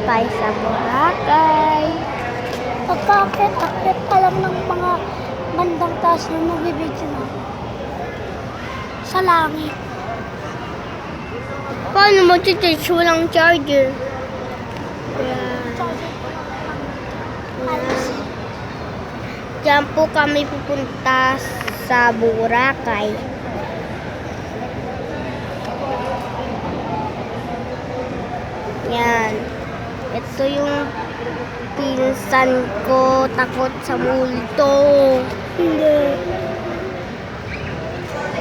tayo sa Boracay. Pagka-akit pa lang ng mga bandang taas na nagbibidyo na. Sa langit. Paano mag-charge? Walang charger. Ayan. Diyan po kami pupunta sa Boracay. Yan. Ito yung pinsan ko, takot sa multo. Hindi.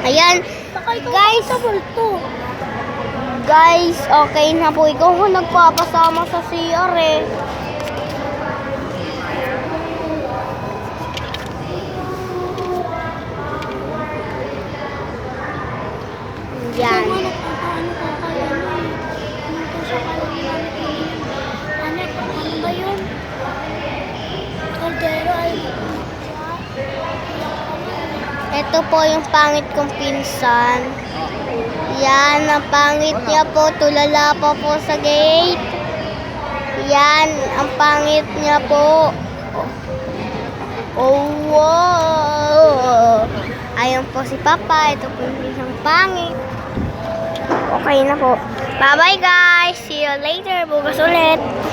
Ayan. Guys, sa multo. Guys, okay na po. Ikaw ko nagpapasama sa CR eh. Yan. Ano ba yun? Caldero ay Ito po yung pangit kong pinsan. Yan, ang pangit niya po. Tulala pa po sa gate. Yan, ang pangit niya po. Oh, wow. Ayan po si Papa. Ito po yung isang pangit. Okay na po. Bye-bye guys. See you later. Bukas ulit.